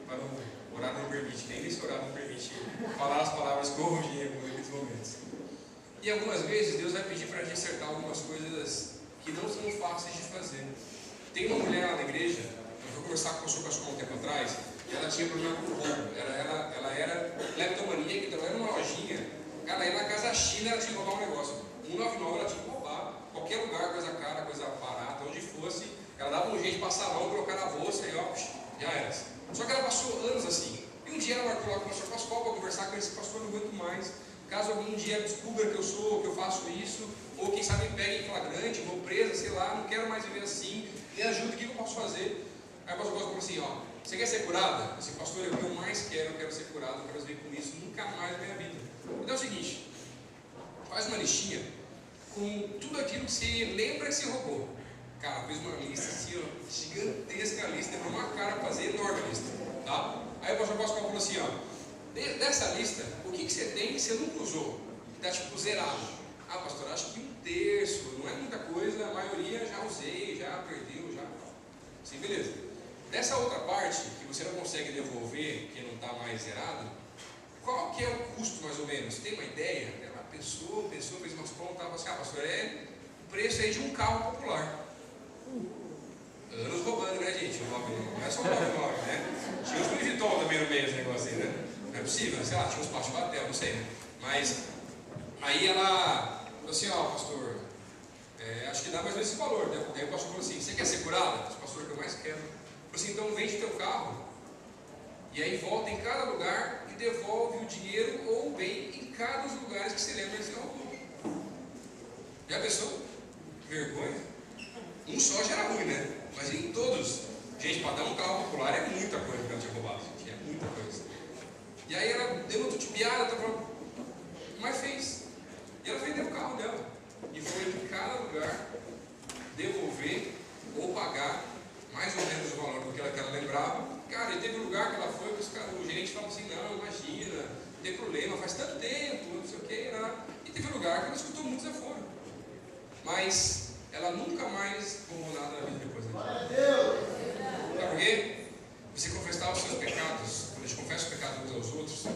para o horário não permite, nem esse horário não permite falar as palavras corrigir em alguns momentos. E algumas vezes Deus vai pedir para a gente acertar algumas coisas que não são fáceis de fazer. Tem uma mulher lá na igreja, eu fui conversar com a sua pastora um tempo atrás, e ela tinha problema com o roubo. Ela era cleptomaníaca, então ela era uma lojinha. Ela ia na casa China, ela tinha que roubar um negócio. 199 ela tinha que roubar. Qualquer lugar, coisa cara, coisa barata, onde fosse, ela dava um jeito de passar a mão, colocar na bolsa e ó, já era. Só que ela passou anos assim. E um dia ela marcou lá com o pastor Pascoal para conversar com esse pastor, não aguento mais. Caso algum dia descubra que eu sou, que eu faço isso, ou quem sabe me pegue em flagrante, vou presa, sei lá, não quero mais viver assim, me ajuda, o que eu posso fazer? Aí o pastor Pascoal falou assim, ó, você quer ser curada? Eu disse, pastor, é o que eu mais quero, eu quero ser curado, eu quero viver com isso, nunca mais na minha vida. Então é o seguinte, faz uma listinha com tudo aquilo que você lembra que você roubou. Cara, fez uma lista assim, ó, gigantesca lista, demorou uma cara para fazer, enorme a lista, tá? Aí o pastor Pascoal falou assim, ó, dessa lista, o que você tem que você nunca usou? Que está tipo zerado. Ah, pastor, acho que 1/3, não é muita coisa, a maioria já usei, já perdeu, já. Sim, beleza. Dessa outra parte, que você não consegue devolver, que não está mais zerado, qual que é o custo mais ou menos? Tem uma ideia? Ela pensou, fez umas contas, falou assim, ah, pastor, é o preço aí de um carro popular. Anos roubando, né, gente? O 9, não é só o 99, né? Tinha os Louis Vuitton também no meio desse negócio aí, né? Não é possível, sei lá, tinha uns Pacho Batel, não sei, né? Mas aí ela falou assim, ó, pastor, acho que dá mais ou menos esse valor. Daí o pastor falou assim, você quer ser curado? Eu disse, pastor, que eu mais quero. Falou assim, então vende teu carro e aí volta em cada lugar e devolve o dinheiro ou o bem em cada dos lugares que você lembra que você roubou. Já pensou? Vergonha? Um só já era ruim, né? Mas em todos. Gente, para dar um carro popular é muita coisa que ela tinha roubado, gente. É muita coisa. E aí ela deu uma tutibiada, tá falando, mas fez. E ela vendeu o carro dela. E foi em cada lugar devolver ou pagar mais ou menos o valor do que ela lembrava. Cara, e teve um lugar que ela foi, o gerente falou assim, não, imagina, não tem problema, faz tanto tempo, não sei o que, né? E teve um lugar que ela escutou muito desaforo. Mas ela nunca mais roubou nada na vida depois daquilo. Sabe por quê? Você confessar os seus pecados, quando a gente confessa os pecados uns aos outros,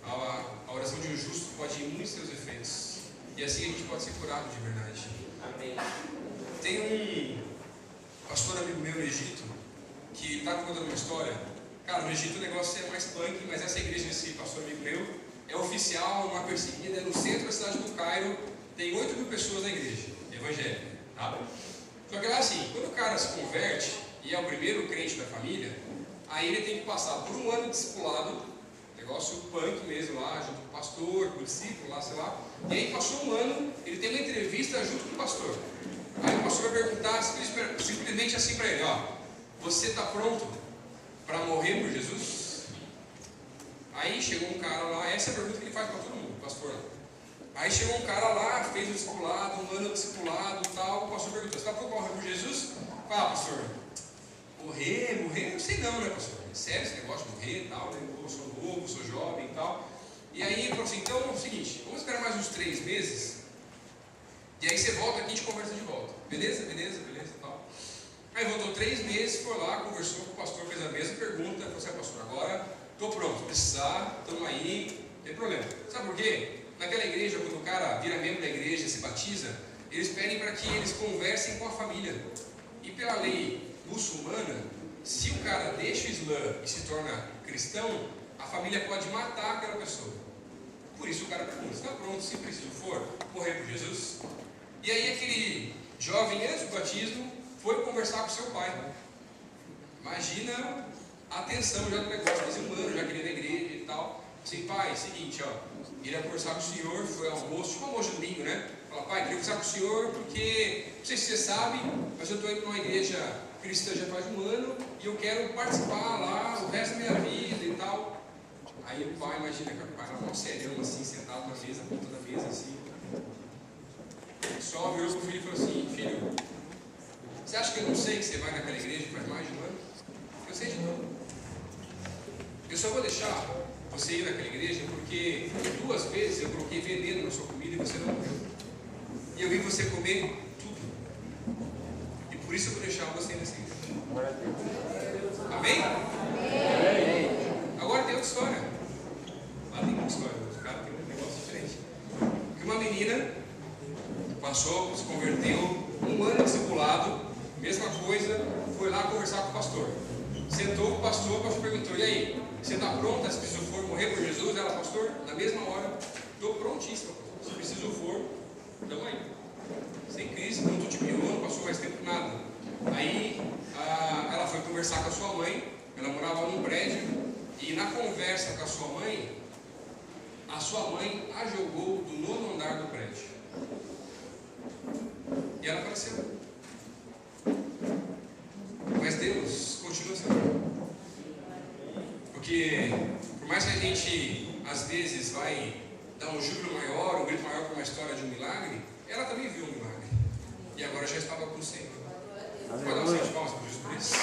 a oração de um justo pode ir muito em seus efeitos. E assim a gente pode ser curado de verdade. Amém. Tem um pastor amigo meu no Egito, que estava contando uma história. Cara, no Egito o negócio é mais punk, mas essa igreja desse pastor amigo meu é oficial, numa perseguida, é no centro da cidade do Cairo, tem 8.000 pessoas na igreja, evangélica, tá? Só que lá assim, quando o cara se converte, e é o primeiro crente da família, aí ele tem que passar por um ano de discipulado, negócio punk mesmo lá, junto com o pastor, com o discípulo lá, sei lá, e aí passou um ano, ele tem uma entrevista junto com o pastor. Aí o pastor vai perguntar simplesmente assim para ele, ó, você está pronto para morrer por Jesus? Aí chegou um cara lá, essa é a pergunta que ele faz para todo mundo, pastor. Aí chegou um cara lá, fez o discipulado, um ano de discipulado e tal, o pastor perguntou, você está pronto para morrer por Jesus? Fala, pastor, morrer, não sei não, né, pastor? É sério esse negócio de morrer e tal, né? Eu sou novo, sou jovem e tal. E aí ele falou assim, então é o seguinte, vamos esperar mais uns 3 meses, e aí você volta aqui e a gente conversa de volta. Beleza e tal. Aí voltou 3 meses, foi lá, conversou com o pastor, fez a mesma pergunta, falou assim, pastor, agora estou pronto, se precisar, estamos aí, não tem problema. Sabe por quê? Naquela igreja, quando o cara vira membro da igreja e se batiza, eles pedem para que eles conversem com a família. E pela lei muçulmana, se o cara deixa o Islã e se torna cristão, a família pode matar aquela pessoa. Por isso o cara pergunta, está pronto, se preciso for, morrer por Jesus? E aí aquele jovem, antes do batismo, foi conversar com seu pai. Imagina a tensão já do negócio, fazia um ano já que ele ia na igreja e tal. Assim, pai, seguinte, ó, ele ia conversar com o senhor, foi ao almoço, tipo almoço de domingo, né? Fala, pai, queria conversar com o senhor porque, não sei se você sabe, mas eu estou indo numa igreja cristã já faz um ano e eu quero participar lá o resto da minha vida e tal. Aí o pai, imagina que o pai era um serião assim, sentado na mesa, ponta da mesa assim. Só virou pro filho e falou assim, filho, você acha que eu não sei que você vai naquela igreja faz mais de um ano? Eu sei de tudo. Eu só vou deixar você ir naquela igreja porque 2 vezes eu coloquei veneno na sua comida e você não comeu. E eu vi você comer tudo. E por isso eu vou deixar você ir nessa igreja. Amém? Agora tem outra história. Lá tem outra história. Os caras têm um negócio diferente. Que uma menina passou, se converteu, 1 ano de discipulado, mesma coisa, foi lá conversar com o pastor. Sentou com o pastor perguntou, e aí, você está pronta se preciso for morrer por Jesus? Ela, pastor, na mesma hora, estou prontíssima, pastor. Se preciso for, estamos aí. Sem crise, não estou te piorando, passou mais tempo nada. Aí, ela foi conversar com a sua mãe, ela morava num prédio, e na conversa com a sua mãe a jogou do 9º andar do prédio. E ela faleceu. Mas Deus continua sendo. Porque, por mais que a gente, às vezes, vai dar um júbilo maior, um grito maior para uma história de um milagre, ela também viu um milagre. E agora já estava com o Senhor. Pode dar um salve de palmas para Jesus por isso?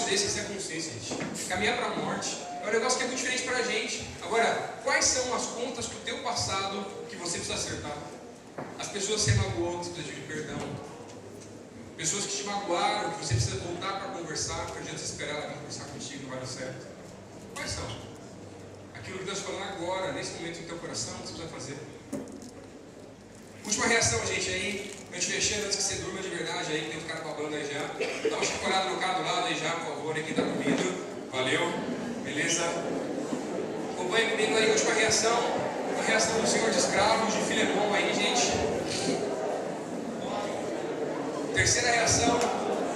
Desse sem consciência, gente. Caminhar para a morte é um negócio que é muito diferente para a gente. Agora, quais são as contas do teu passado que você precisa acertar? As pessoas que você magoou, que você precisa pedir perdão. Pessoas que te magoaram, que você precisa voltar para conversar, que adianta esperar ela conversar contigo, não vai dar certo. Quais são? Aquilo que Deus falando agora, nesse momento no teu coração, que você precisa fazer. Última reação, gente, aí. A gente fechando antes que você durma de verdade aí, que tem um cara babando aí já. Dá uma chacoalhada no cara do lado aí já, por favor, aí quem tá dormindo. Valeu, beleza? Acompanha comigo aí, última reação. A reação do senhor de escravos, de Filemão aí, gente. Terceira reação,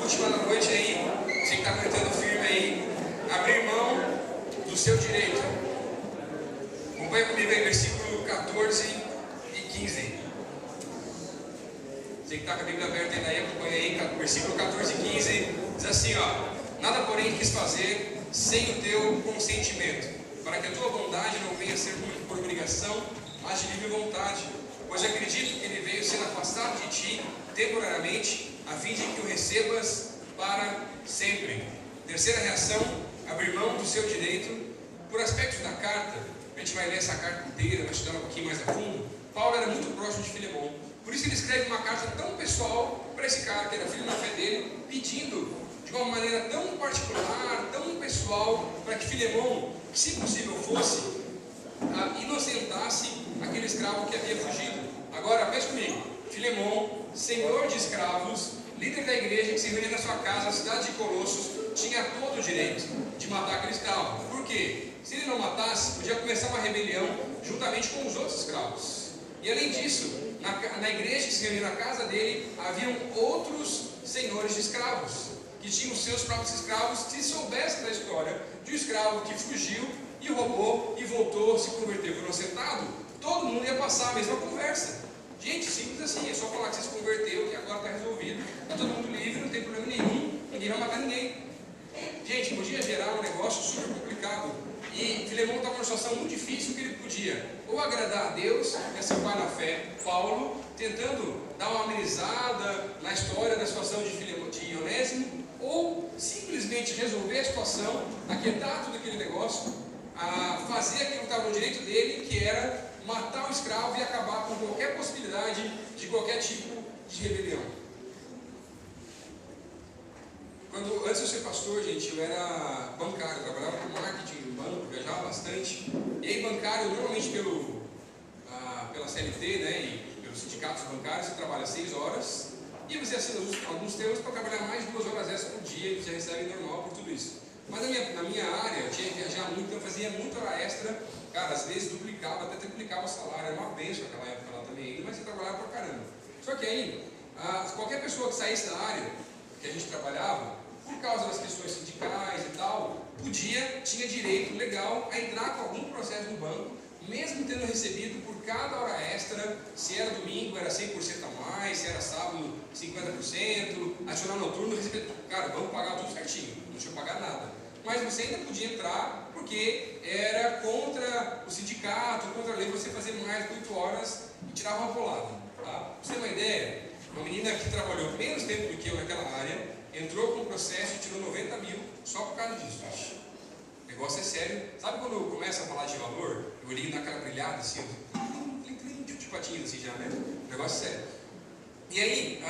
última da noite aí. Você que tá aguentando firme aí. Abrir mão do seu direito. Acompanha comigo aí, versículo 14 e 15. Você que está com a Bíblia aberta aí, acompanha aí, versículo 14 e 15, diz assim, ó, nada porém quis fazer, sem o teu consentimento, para que a tua bondade não venha a ser por obrigação, mas de livre vontade. Pois acredito que ele veio ser afastado de ti temporariamente, a fim de que o recebas para sempre. Terceira reação, abrir mão do seu direito. Por aspectos da carta, a gente vai ler essa carta inteira, vai estudar um pouquinho mais a fundo. Paulo era muito próximo de Filemon, por isso ele escreve uma carta tão pessoal para esse cara, que era filho da fé dele, pedindo de uma maneira tão particular, tão pessoal, para que Filemon, que se possível fosse, inocentasse aquele escravo que havia fugido. Agora, pense comigo, Filemon, senhor de escravos, líder da igreja que se reunia na sua casa, na cidade de Colossos, tinha todo o direito de matar aquele escravo. Por quê? Se ele não matasse, podia começar uma rebelião juntamente com os outros escravos. E além disso, na igreja que se reunia na casa dele, haviam outros senhores de escravos, que tinham seus próprios escravos. Se soubesse da história de um escravo que fugiu e roubou e voltou, se converteu, foi inocentado, todo mundo ia passar a mesma conversa. Gente, simples assim, é só falar que você se converteu, que agora está resolvido, está todo mundo livre, não tem problema nenhum, ninguém vai matar ninguém. Gente, podia gerar um negócio super complicado. E Filemon estava numa situação muito difícil, que ele podia ou agradar a Deus, que é seu pai na fé, Paulo, tentando dar uma amenizada na história da situação de Onésimo, ou simplesmente resolver a situação, aquietar tudo aquele negócio, fazer aquilo que estava no direito dele, que era matar o escravo e acabar com qualquer possibilidade de qualquer tipo de rebelião. Antes de eu ser pastor, gente, eu era bancário, trabalhava com marketing no banco, viajava bastante. E aí, bancário, normalmente pela CLT, né, e pelos sindicatos bancários, você trabalha 6 horas e você assina alguns termos para trabalhar mais de 2 horas extras por dia, e você recebe normal por tudo isso. Mas na minha área, eu tinha que viajar muito, então eu fazia muita hora extra, cara, às vezes duplicava, até triplicava o salário, era uma benção naquela época lá também, mas você trabalhava pra caramba. Só que aí, qualquer pessoa que saísse da área que a gente trabalhava, por causa das questões sindicais e tal, tinha direito legal a entrar com algum processo no banco, mesmo tendo recebido por cada hora extra, se era domingo era 100% a mais, se era sábado 50%, adicional noturno, cara, o banco pagava tudo certinho, não tinha que pagar nada. Mas você ainda podia entrar porque era contra o sindicato, contra a lei, você fazer mais de 8 horas e tirava uma bolada. Tá? Pra você ter uma ideia, uma menina que trabalhou menos tempo do que eu naquela área, entrou com um processo e tirou 90 mil só por causa disso. O negócio é sério. Sabe quando começa a falar de valor, o olhinho dá aquela brilhada assim, tipo de patinho assim já, né? O negócio é sério. E aí,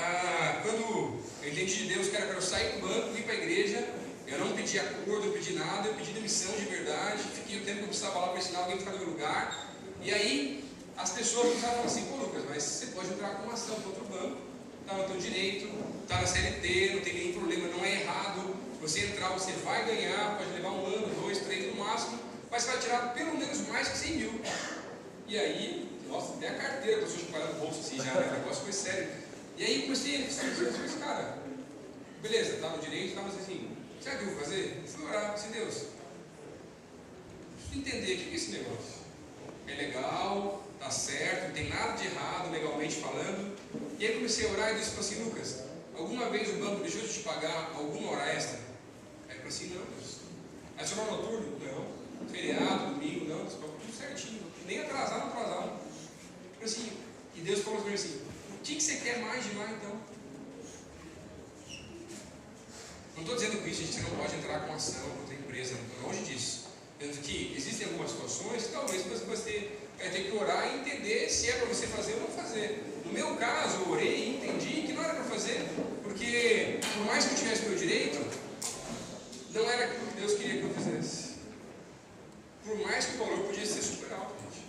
quando eu entendi de Deus que era para eu sair do banco, ir para a igreja, eu não pedi acordo, eu pedi nada, eu pedi demissão de verdade, fiquei o tempo que eu precisava lá para ensinar alguém para ficar no meu lugar. E aí, as pessoas começaram a falar assim, pô Lucas, mas você pode entrar com uma ação contra o banco, está no teu direito, está na CLT, não tem nenhum problema, não é errado. Você entrar, você vai ganhar, pode levar 1 ano, 2, 3 no máximo, mas vai tirar pelo menos mais que 100 mil. E aí, nossa, até a carteira da pessoa espalhando o bolso assim já, né? O negócio foi sério. E aí comecei a pensar, cara, beleza, tá no direito, tá, mas assim, sabe o que eu vou fazer? Eu fui orar, assim, Deus, preciso entender o que é esse negócio. É legal, tá certo, não tem nada de errado legalmente falando. E aí comecei a orar e Deus falou assim, Lucas, alguma vez o banco deixou de te pagar alguma hora extra? Aí eu falei assim, não, Deus. Adicional noturno? Não. Feriado, domingo? Não, Deus, tudo certinho. Nem atrasar, não atrasar. Tipo assim, e Deus falou para mim assim, o que você quer mais de lá então? Não estou dizendo com isso, gente, você não pode entrar com ação contra a empresa, longe disso. Dizendo que existem algumas situações que talvez você vai ter que orar e entender se é para você fazer ou não fazer. No meu caso, eu orei e entendi que não era para fazer, porque por mais que eu tivesse meu direito, não era aquilo que Deus queria que eu fizesse. Por mais que o valor podia ser super alto, gente.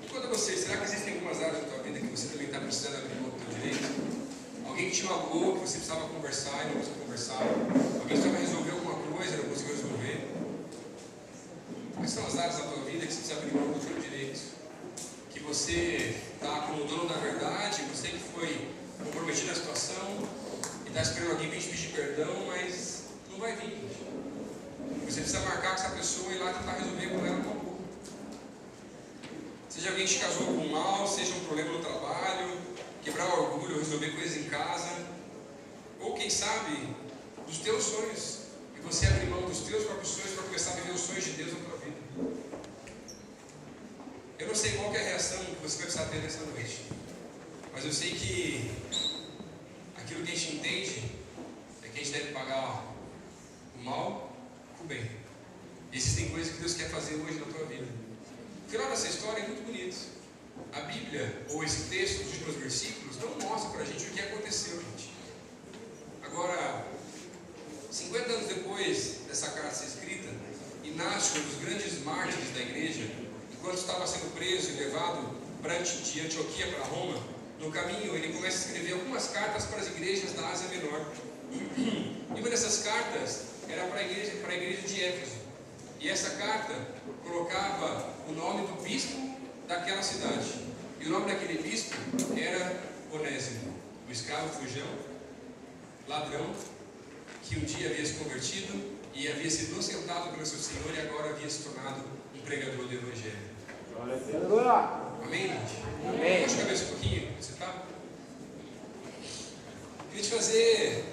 E quanto a você, será que existem algumas áreas da tua vida que você também está precisando abrir mão do teu direito? Alguém que te magoou, que você precisava conversar e não conseguiu conversar? Alguém que precisava resolver alguma coisa e não conseguiu resolver? Quais são as áreas da tua vida que você precisa abrir mão do teu direito? Que você está como dono da verdade, você que foi comprometido na situação e está esperando alguém vir te pedir perdão, mas não vai vir, gente. Você precisa marcar com essa pessoa e ir lá tentar resolver com ela uma boa. Seja alguém que te casou com mal, seja um problema no trabalho, quebrar o orgulho, resolver coisas em casa, ou quem sabe, dos teus sonhos. você abrir mão dos teus próprios sonhos para começar a viver os sonhos de Deus na tua vida. Eu não sei qual que é a reação que você vai precisar ter nessa noite, mas eu sei que aquilo que a gente entende é que a gente deve pagar o mal com o bem. Existem coisas que Deus quer fazer hoje na tua vida. O final dessa história é muito bonito. A Bíblia, ou esse texto, os últimos versículos, não mostra pra gente o que aconteceu, gente. Agora, 50 anos depois dessa carta ser escrita, Inácio, um dos grandes mártires da igreja, enquanto estava sendo preso e levado de Antioquia para Roma, no caminho ele começa a escrever algumas cartas para as igrejas da Ásia Menor. E uma dessas cartas era para a igreja de Éfeso. E essa carta colocava o nome do bispo daquela cidade. E o nome daquele bispo era Onésimo, o escravo fujão, ladrão, que um dia havia se convertido e havia sido inocentado pelo seu Senhor e agora havia se tornado um pregador do Evangelho. Amém, gente? Amém. Baixa a cabeça um pouquinho, você está? Queria te fazer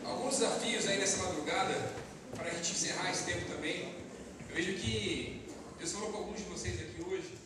alguns desafios aí nessa madrugada, para a gente encerrar esse tempo também. Eu vejo que Deus falou com alguns de vocês aqui hoje.